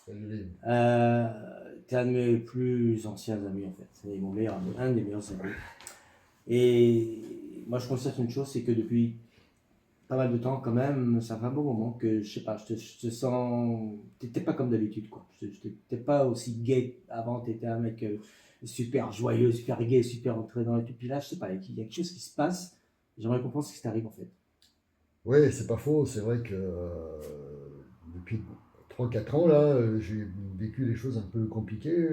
Salut. Euh, T'es un de mes plus anciens amis en fait. C'est mon meilleur ami, un des meilleurs amis. Et moi je constate une chose, c'est que depuis pas mal de temps quand même, ça fait un bon moment que je sais pas, je te sens. T'étais pas comme d'habitude quoi. T'étais pas aussi gay avant, t'étais un mec super joyeux, super gay, super entraînant et tout. Puis là, je sais pas, il y a quelque chose qui se passe. J'aimerais comprendre ce qui t'arrive en fait. Oui, c'est pas faux. C'est vrai que depuis 3 4 ans, là, j'ai vécu des choses un peu compliquées.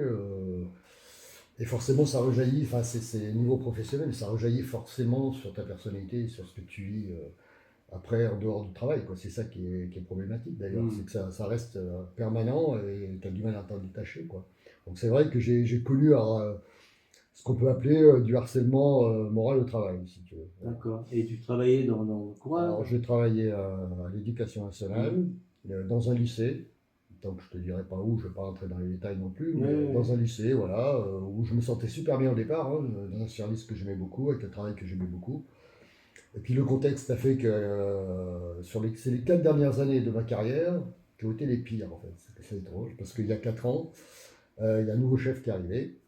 Et forcément, ça rejaillit, enfin, c'est niveau professionnel, ça rejaillit forcément sur ta personnalité, sur ce que tu vis après, en dehors du travail, quoi. C'est ça qui est problématique d'ailleurs. C'est Hmm. que ça reste permanent et tu as du mal à t'en détacher, quoi. Donc c'est vrai que j'ai connu ce qu'on peut appeler du harcèlement moral au travail, si tu veux. Voilà. D'accord. Et tu travaillais dans quoi? Alors, j'ai travaillé à l'éducation Hmm. nationale, dans un lycée. Donc, je te dirai pas où, je ne vais pas rentrer dans les détails non plus, Ouais, mais ouais, ouais. dans un lycée, voilà, où je me sentais super bien au départ, hein, dans un service que j'aimais beaucoup, avec un travail que j'aimais beaucoup. Et puis, le contexte a fait que c'est les 4 dernières années de ma carrière qui ont été les pires, en fait. C'est étrange, parce qu'il y a 4 ans, il y a un nouveau chef qui est arrivé.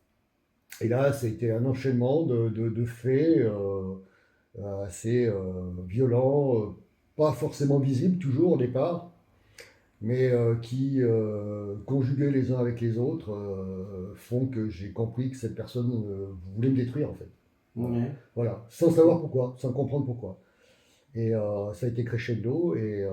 Et là, ça a été un enchaînement de faits. Assez violents, pas forcément visibles toujours au départ, mais qui, conjugués les uns avec les autres, font que j'ai compris que cette personne voulait me détruire en fait. Voilà. Ouais. Voilà, sans savoir pourquoi, sans comprendre pourquoi. Et ça a été crescendo, et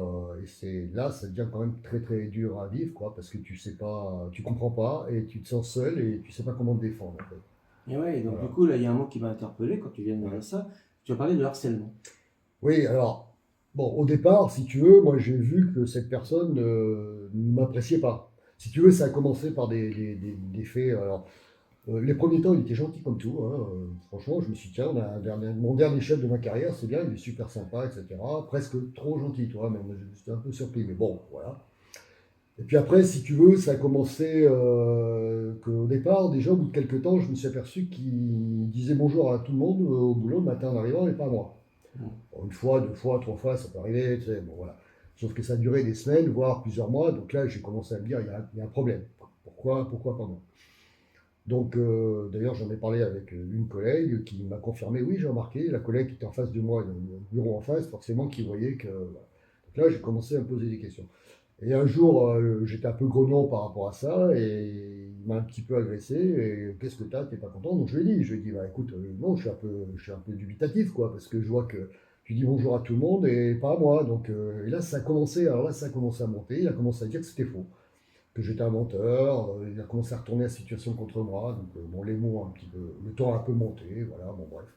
c'est là, ça devient quand même très très dur à vivre, quoi, parce que tu sais pas, tu comprends pas, et tu te sens seul, et tu sais pas comment te défendre, en fait. Et ouais, donc du Voilà. coup, là, il y a un mot qui m'a interpellé quand tu viens de me Ouais. dire ça. Tu as parlé de harcèlement. Oui, alors, bon, au départ, si tu veux, moi j'ai vu que cette personne ne m'appréciait pas. Si tu veux, ça a commencé par des faits. Alors, les premiers temps, il était gentil comme tout, hein, franchement, je me suis dit, tiens, on a mon dernier chef de ma carrière, c'est bien, il est super sympa, etc. Presque trop gentil, toi, même. J'étais un peu surpris, mais bon, voilà. Et puis après, si tu veux, ça a commencé qu'au départ, déjà, au bout de quelques temps, je me suis aperçu qu'il disait bonjour à tout le monde au boulot le matin en arrivant, et pas à moi. Mm. Bon, une fois, 2 fois, 3 fois, ça peut arriver, tu sais, bon voilà. Sauf que ça a duré des semaines, voire plusieurs mois, donc là j'ai commencé à me dire, il y a un problème. Pourquoi pas moi? Donc d'ailleurs j'en ai parlé avec une collègue qui m'a confirmé, oui j'ai remarqué, la collègue qui était en face de moi, dans le bureau en face, forcément qui voyait que... Voilà. Donc là j'ai commencé à me poser des questions. Et un jour j'étais un peu grognon par rapport à ça, et il m'a un petit peu agressé, et qu'est-ce que t'as, t'es pas content? Donc je lui ai dit, bah écoute, non, je suis un peu dubitatif, quoi, parce que je vois que tu dis bonjour à tout le monde et pas à moi. Donc, et là, ça a commencé, alors là, ça a commencé à monter. Il a commencé à dire que c'était faux, que j'étais un menteur. Il a commencé à retourner la situation contre moi. Donc, bon, les mots un petit peu, le temps a un peu monté. Voilà, bon, bref.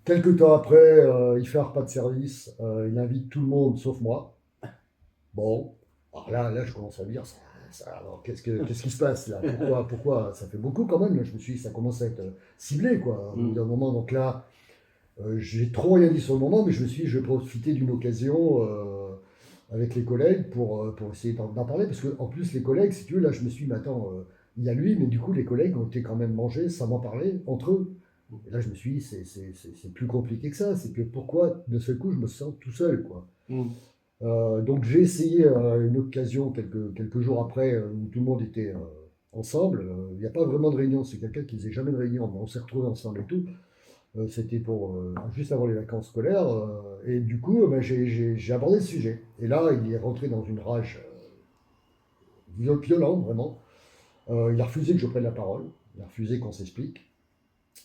Quelques temps après, il fait un repas de service. Il invite tout le monde sauf moi. Bon, alors là, je commence à me dire, alors, qu'est-ce qui se passe là? Pourquoi? Ça fait beaucoup quand même. Là. Je me suis dit, ça commence à être ciblé, quoi, au bout Mm. d'un moment. Donc là, j'ai trop rien dit sur le moment, mais je me suis dit, je vais profiter d'une occasion avec les collègues pour essayer d'en parler. Parce que en plus, les collègues, si tu veux, là, je me suis dit, mais attends, il y a lui, mais du coup, les collègues ont été quand même mangés sans m'en parler entre eux. Et là, je me suis dit, c'est plus compliqué que ça. C'est que pourquoi, de ce coup, je me sens tout seul, quoi. Mm. Donc, j'ai essayé une occasion quelques jours après où tout le monde était ensemble. Il n'y a pas vraiment de réunion, c'est quelqu'un qui faisait jamais de réunion, mais on s'est retrouvés ensemble et tout. C'était pour juste avant les vacances scolaires. Et du coup, ben, j'ai abordé le sujet. Et là, il est rentré dans une rage violente, vraiment. Il a refusé que je prenne la parole. Il a refusé qu'on s'explique.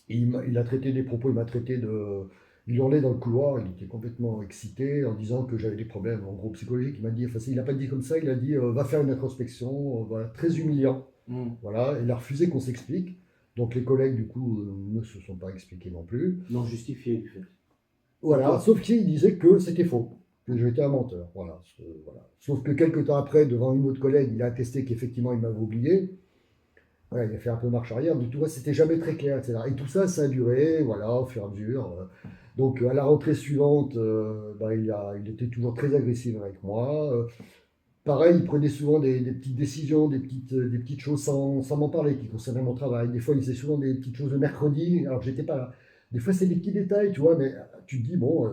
Et il a traité des propos, il m'a traité de... Il hurlait dans le couloir, il était complètement excité en disant que j'avais des problèmes en gros psychologiques. Il m'a dit, enfin, il n'a pas dit comme ça, il a dit va faire une introspection, voilà, très humiliant. Mm. Voilà, il a refusé qu'on s'explique. Donc les collègues, du coup, ne se sont pas expliqués non plus. Non justifié du fait. À Voilà, toi. sauf qu'il disait que c'était faux, que j'étais un menteur. Voilà, voilà. Sauf que quelques temps après, devant une autre collègue, il a attesté qu'effectivement il m'avait oublié. Voilà, il a fait un peu marche arrière, du tout, c'était jamais très clair, etc. Et tout ça, ça a duré, voilà, au fur et à mesure. Donc à la rentrée suivante, bah, il était toujours très agressif avec moi. Pareil, il prenait souvent des petites décisions, des petites choses sans m'en parler, qui concernaient mon travail. Des fois, il faisait souvent des petites choses le mercredi, alors que j'étais pas là. Des fois, c'est des petits détails, tu vois, mais tu te dis, bon,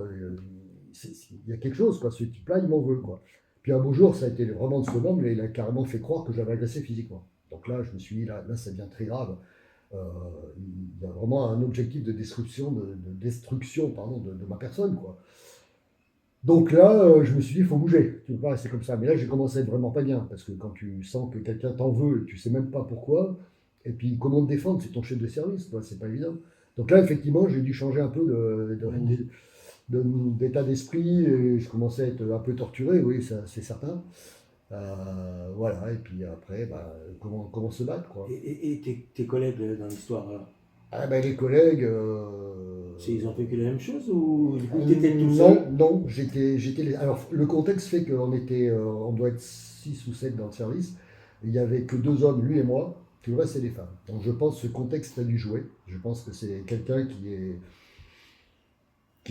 il y a quelque chose, quoi. Ce type-là, il m'en veut, quoi. Puis un beau jour, ça a été vraiment de ce homme, mais il a carrément fait croire que j'avais agressé physiquement. Donc là, je me suis dit, là ça devient très grave. Euh, il y a vraiment un objectif de destruction, de ma personne, quoi. Donc là, je me suis dit, il faut bouger. Tu ne peux pas rester comme ça. Mais là, j'ai commencé à être vraiment pas bien. Parce que quand tu sens que quelqu'un t'en veut et tu sais même pas pourquoi, et puis comment te défendre, c'est ton chef de service, quoi, c'est pas évident. Donc là, effectivement, j'ai dû changer un peu d'état d'esprit et je commençais à être un peu torturé, oui, ça, c'est certain. Voilà, et puis après, bah, comment se battre, quoi. Et tes collègues dans l'histoire, alors, Ah ben, les collègues. ils ont fait que la même chose ou du coup tu étais tout seul? Non, non, alors, le contexte fait qu'on était, on doit être 6 ou 7 dans le service. Il n'y avait que 2 hommes, lui et moi, tout le reste, c'est des femmes. Donc je pense que ce contexte a dû jouer. Je pense que c'est quelqu'un qui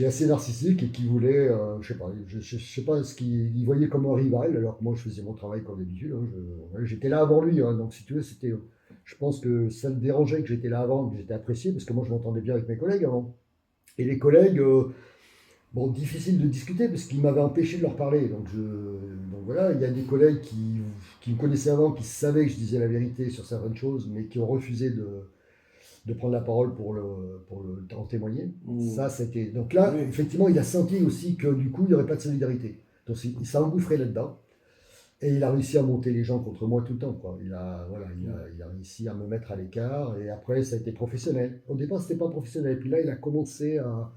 est assez narcissique et qui voulait, je sais pas, je sais pas ce qu'il voyait comme un rival, alors que moi je faisais mon travail comme d'habitude, hein. Ouais, j'étais là avant lui, hein. Donc si tu veux, je pense que ça le dérangeait que j'étais là avant, que j'étais apprécié, parce que moi je m'entendais bien avec mes collègues avant. Et les collègues, bon, difficile de discuter parce qu'ils m'avaient empêché de leur parler. Donc voilà, il y a des collègues qui me connaissaient avant, qui savaient que je disais la vérité sur certaines choses, mais qui ont refusé de prendre la parole en témoigner. Mm. Ça, c'était. Donc là, Oui. effectivement, il a senti aussi que du coup, il n'y aurait pas de solidarité. Donc il s'est engouffré là-dedans. Et il a réussi à monter les gens contre moi tout le temps, quoi. Il a réussi à me mettre à l'écart. Et après, ça a été professionnel. Au départ, c'était pas professionnel. Et puis là, il a commencé à.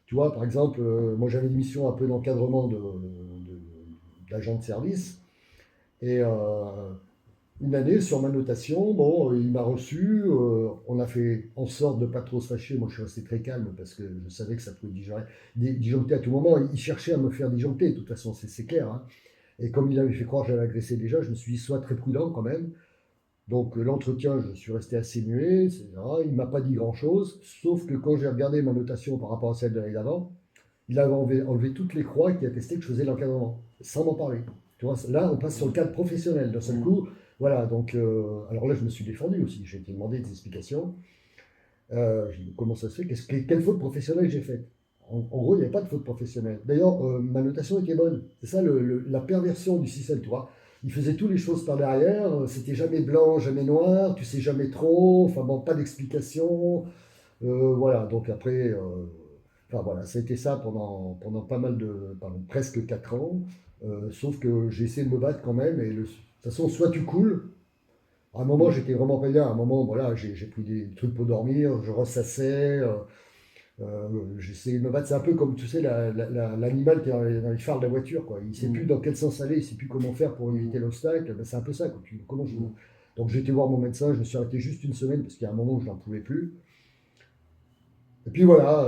Tu vois, par exemple, moi j'avais une mission un peu d'encadrement d'agents de service. Et une année, sur ma notation, bon, il m'a reçu, on a fait en sorte de pas trop se fâcher. Moi, je suis resté très calme parce que je savais que ça pouvait disjoncter à tout moment. Il cherchait à me faire disjoncter, de toute façon, c'est clair, hein. Et comme il avait fait croire que j'avais agressé déjà, je me suis dit, sois très prudent quand même. Donc l'entretien, je suis resté assez muet, etc. Il ne m'a pas dit grand-chose, sauf que quand j'ai regardé ma notation par rapport à celle de l'année d'avant, il avait enlevé toutes les croix qui attestaient que je faisais l'encadrement, sans m'en parler. Tu vois, là, on passe sur le cadre professionnel d'un seul coup. Voilà, donc, alors là, je me suis défendu aussi. J'ai été demandé des explications. J'ai dit, comment ça se fait? Quelle faute professionnelle j'ai faite? En gros, il n'y avait pas de faute professionnelle. D'ailleurs, ma notation était bonne. C'est ça la perversion du système, tu vois. Il faisait toutes les choses par derrière. C'était jamais blanc, jamais noir. Tu sais jamais trop. Enfin bon, pas d'explication. Voilà, donc après, enfin voilà, ça a été ça pendant pas mal pendant presque 4 ans. Sauf que j'ai essayé de me battre quand même. Et de toute façon, soit tu coules. À un moment, j'étais vraiment pas bien. À un moment, voilà, j'ai pris des trucs pour dormir, je ressassais, j'essayais de me battre. C'est un peu comme, tu sais, l'animal qui est dans les phares de la voiture, quoi. Il ne sait plus dans quel sens aller, il ne sait plus comment faire pour éviter l'obstacle. Ben, c'est un peu ça, quoi. Donc j'ai été voir mon médecin, je me suis arrêté juste une semaine parce qu'il y a un moment où je n'en pouvais plus. Et puis voilà.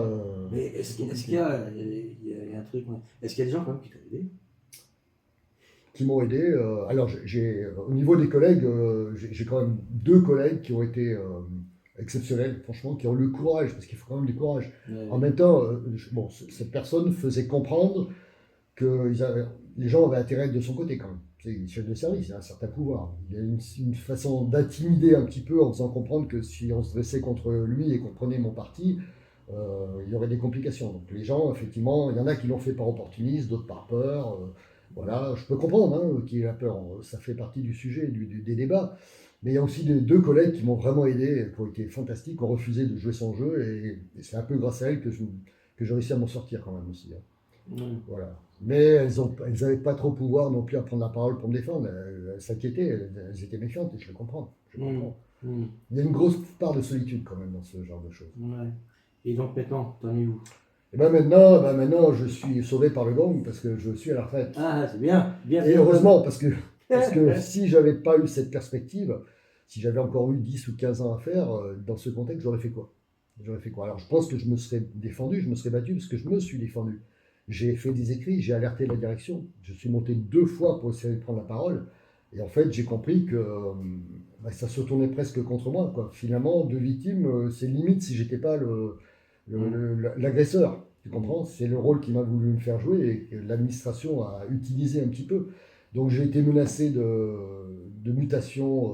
Mais est-ce qu'il y a, il y a un truc, ouais. Est-ce qu'il y a des gens quand même qui t'ont aidé? Qui m'ont aidé. Alors, au niveau des collègues, j'ai quand même 2 collègues qui ont été exceptionnels, franchement, qui ont eu le courage, parce qu'il faut quand même du courage. En même temps, bon, cette personne faisait comprendre que les gens avaient intérêt de son côté quand même. C'est le chef de service, il a un certain pouvoir. Il y a une façon d'intimider un petit peu en faisant comprendre que si on se dressait contre lui et qu'on prenait mon parti, il y aurait des complications. Donc les gens, effectivement, il y en a qui l'ont fait par opportunisme, d'autres par peur. Voilà, je peux comprendre qu'il ait la peur. Ça fait partie du sujet, des débats. Mais il y a aussi 2 collègues qui m'ont vraiment aidé, qui ont été fantastiques, qui ont refusé de jouer son jeu. Et c'est un peu grâce à elles que j'ai réussi à m'en sortir quand même aussi, hein. Voilà. Mais elles n'avaient pas trop pouvoir non plus à prendre la parole pour me défendre. Elles s'inquiétaient, elles étaient méfiantes et je le comprends. Je comprends. Il y a une grosse part de solitude quand même dans ce genre de choses. Ouais. Et donc maintenant, t'en es où? Et maintenant, je suis sauvé par le gong parce que je suis à la retraite. Ah, c'est bien, bien. Et heureusement, parce que si j'avais pas eu cette perspective, si j'avais encore eu 10 ou 15 ans à faire, dans ce contexte, j'aurais fait quoi? Alors je pense que je me serais défendu, je me serais battu parce que je me suis défendu. J'ai fait des écrits, j'ai alerté la direction. Je suis monté 2 fois pour essayer de prendre la parole. Et en fait, j'ai compris que ça se tournait presque contre moi, quoi. Finalement, 2 victimes, c'est limite si j'étais pas l'agresseur. Tu comprends? C'est le rôle qu'il m'a voulu me faire jouer et que l'administration a utilisé un petit peu. Donc j'ai été menacé de mutation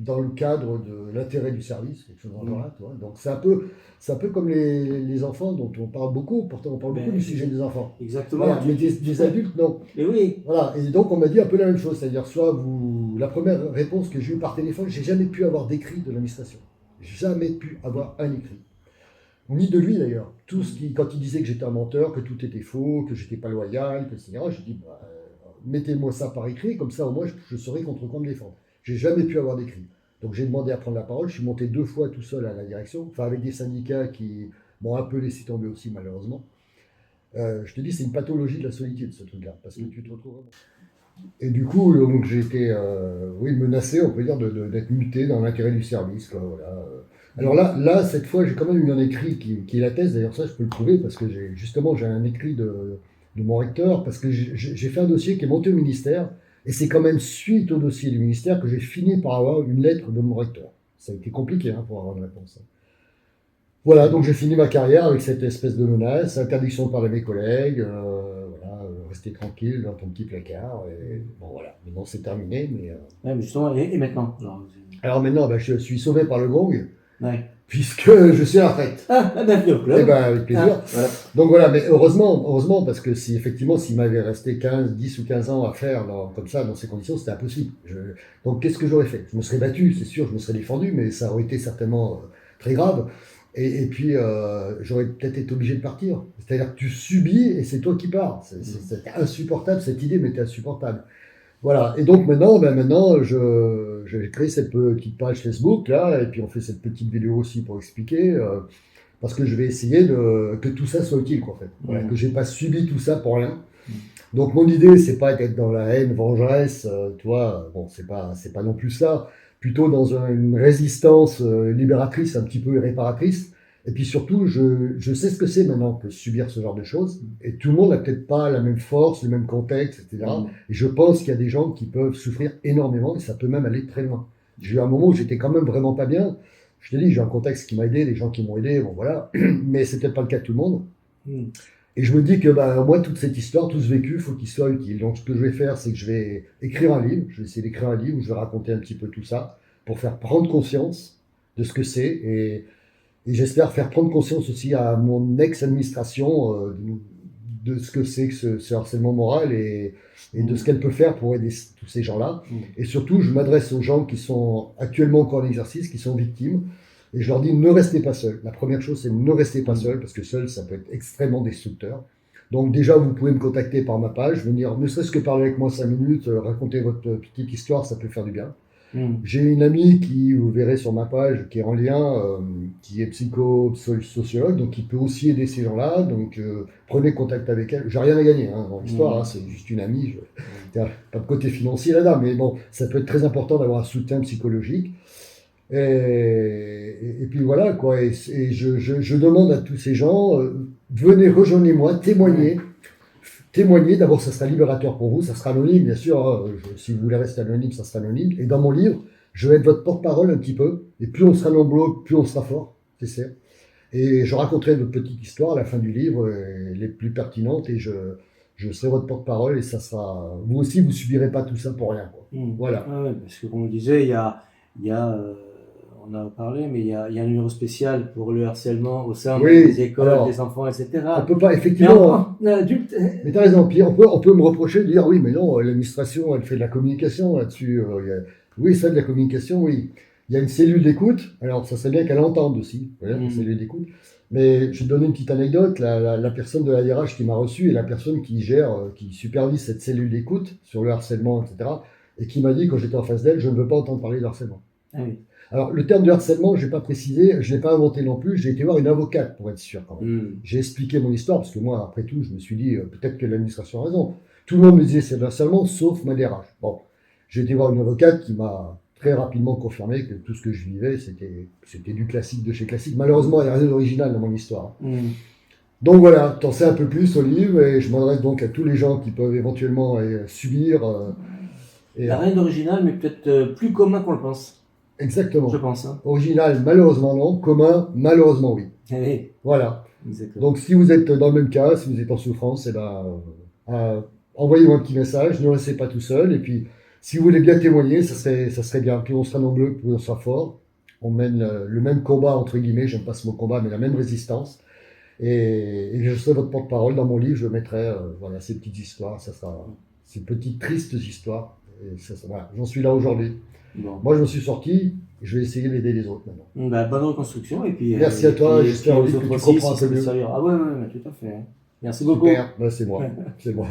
dans le cadre de l'intérêt du service, quelque chose dans le genre-là, tu vois. Donc c'est un peu comme les enfants dont on parle beaucoup, pourtant on parle beaucoup du sujet des enfants. Exactement. Voilà, mais des adultes, non. Mais oui. Voilà, et donc on m'a dit un peu la même chose, c'est-à-dire la première réponse que j'ai eue par téléphone, j'ai jamais pu avoir d'écrit de l'administration. J'ai jamais pu avoir un écrit. Ni de lui d'ailleurs. Quand il disait que j'étais un menteur, que tout était faux, que j'étais pas loyal, etc., j'ai dit, mettez-moi ça par écrit, comme ça au moins je saurai contre quoi me défendre. J'ai jamais pu avoir d'écrit. Donc j'ai demandé à prendre la parole, je suis monté 2 fois tout seul à la direction, enfin avec des syndicats qui m'ont un peu laissé tomber aussi malheureusement. Je te dis, c'est une pathologie de la solitude ce truc-là, parce que tu te retrouves vraiment. Et du coup, donc, j'ai été menacé, on peut dire, d'être muté dans l'intérêt du service. Quoi, voilà. Alors là, cette fois, j'ai quand même eu un écrit qui est la thèse, d'ailleurs ça je peux le prouver, parce que j'ai un écrit de mon recteur, parce que j'ai fait un dossier qui est monté au ministère, et c'est quand même suite au dossier du ministère que j'ai fini par avoir une lettre de mon recteur. Ça a été compliqué pour avoir une réponse. Voilà, donc j'ai fini ma carrière avec cette espèce de menace, interdiction de parler à mes collègues, rester tranquille dans ton petit placard, et bon voilà, maintenant c'est terminé, mais... Ouais, mais justement, et maintenant Alors maintenant, je suis sauvé par le gong, ouais. puisque je suis à la retraite. Bienvenue au club. Eh ben, avec plaisir. Voilà. Donc voilà, mais heureusement, parce que s'il m'avait resté 10 ou 15 ans à faire comme ça, dans ces conditions, c'était impossible. Donc qu'est-ce que j'aurais fait? Je me serais battu, c'est sûr, je me serais défendu, mais ça aurait été certainement très grave. Et puis, j'aurais peut-être été obligé de partir. C'est-à-dire que tu subis et c'est toi qui pars. C'était insupportable, cette idée m'était insupportable. Voilà. Et donc maintenant, j'ai créé cette petite page Facebook, là, et puis on fait cette petite vidéo aussi pour expliquer, parce que je vais essayer que tout ça soit utile, quoi, en fait. Voilà, que j'ai pas subi tout ça pour rien. Donc mon idée, c'est pas d'être dans la haine, vengeresse, tu vois, bon, c'est pas non plus ça. Plutôt dans une résistance libératrice, un petit peu réparatrice. Et puis surtout, je sais ce que c'est maintenant que subir ce genre de choses. Et tout le monde n'a peut-être pas la même force, le même contexte, etc. Et je pense qu'il y a des gens qui peuvent souffrir énormément et ça peut même aller très loin. J'ai eu un moment où j'étais quand même vraiment pas bien. Je te dis, j'ai un contexte qui m'a aidé, des gens qui m'ont aidé, bon voilà. Mais c'était pas le cas de tout le monde. Et je me dis que moi, toute cette histoire, tout ce vécu, il faut qu'il soit utile. Donc ce que je vais faire, c'est que je vais écrire un livre. Je vais essayer d'écrire un livre où je vais raconter un petit peu tout ça pour faire prendre conscience de ce que c'est. Et j'espère faire prendre conscience aussi à mon ex-administration de ce que c'est que ce harcèlement moral et de ce qu'elle peut faire pour aider tous ces gens-là. Et surtout, je m'adresse aux gens qui sont actuellement encore en exercice, qui sont victimes. Et je leur dis, ne restez pas seuls. La première chose, c'est ne restez pas seuls, parce que seul, ça peut être extrêmement destructeur. Donc déjà, vous pouvez me contacter par ma page, venir ne serait-ce que parler avec moi 5 minutes, raconter votre petite histoire, ça peut faire du bien. J'ai une amie qui, vous verrez sur ma page, qui est en lien, qui est psychosociologue, donc qui peut aussi aider ces gens-là. Donc prenez contact avec elle. J'ai rien à gagner dans l'histoire, c'est juste une amie. Pas de côté financier là-dedans, mais bon, ça peut être très important d'avoir un soutien psychologique. Et puis voilà, quoi. Et je demande à tous ces gens, venez, rejoignez-moi, témoignez. D'abord, ça sera libérateur pour vous, ça sera anonyme, bien sûr. Si vous voulez rester anonyme, ça sera anonyme. Et dans mon livre, je vais être votre porte-parole un petit peu. Et plus on sera nombreux, plus on sera fort, c'est sûr. Et je raconterai votre petite histoire à la fin du livre, les plus pertinentes, et je serai votre porte-parole. Et ça sera. Vous aussi, vous subirez pas tout ça pour rien, quoi. Voilà. Ah ouais, parce que comme on le disait, il y a on a parlé, mais il y a un numéro spécial pour le harcèlement au sein des écoles, des enfants, etc. On peut pas, effectivement. Mais tu as raison. Puis on peut me reprocher de dire oui, mais non, l'administration, elle fait de la communication là-dessus. Oui, ça, de la communication, oui. Il y a une cellule d'écoute. Alors, ça serait bien qu'elle entende aussi. Voilà, une cellule d'écoute. Mais je vais te donner une petite anecdote. La personne de la hiérarchie qui m'a reçu et la personne qui qui supervise cette cellule d'écoute sur le harcèlement, etc. Et qui m'a dit, quand j'étais en face d'elle, je ne veux pas entendre parler de harcèlement. Ah oui. Alors, le terme de harcèlement, je n'ai pas précisé, je ne l'ai pas inventé non plus, j'ai été voir une avocate pour être sûr quand même. J'ai expliqué mon histoire, parce que moi, après tout, je me suis dit, peut-être que l'administration a raison. Tout le monde me disait c'est de harcèlement, sauf ma DRH. Bon, j'ai été voir une avocate qui m'a très rapidement confirmé que tout ce que je vivais, c'était du classique de chez classique. Malheureusement, il n'y a rien d'original dans mon histoire. Donc voilà, t'en sais un peu plus au livre, et je m'adresse donc à tous les gens qui peuvent éventuellement subir. Il n'y a rien d'original, mais peut-être plus commun qu'on le pense. Exactement. Je pense. Original, malheureusement non. Commun, malheureusement oui. Oui. Voilà. Exactement. Donc si vous êtes dans le même cas, si vous êtes en souffrance, envoyez-moi un petit message, ne restez pas tout seul. Et puis Si vous voulez bien témoigner, ça serait bien. Plus on sera nombreux, plus on sera fort. On mène le même combat, entre guillemets, j'aime pas ce mot combat, mais la même résistance. Et je serai votre porte-parole. Dans mon livre, je mettrai voilà, ces petites histoires, ça sera ces petites tristes histoires. Et voilà, j'en suis là aujourd'hui. Bon. Moi, je me suis sorti, je vais essayer d'aider les autres maintenant. Bah, bonne reconstruction et puis. Merci à toi, j'espère aux que autres tu aussi, comprends un si ça peu peut mieux. servir. Ah ouais, tout à fait. Merci beaucoup. Super, c'est moi.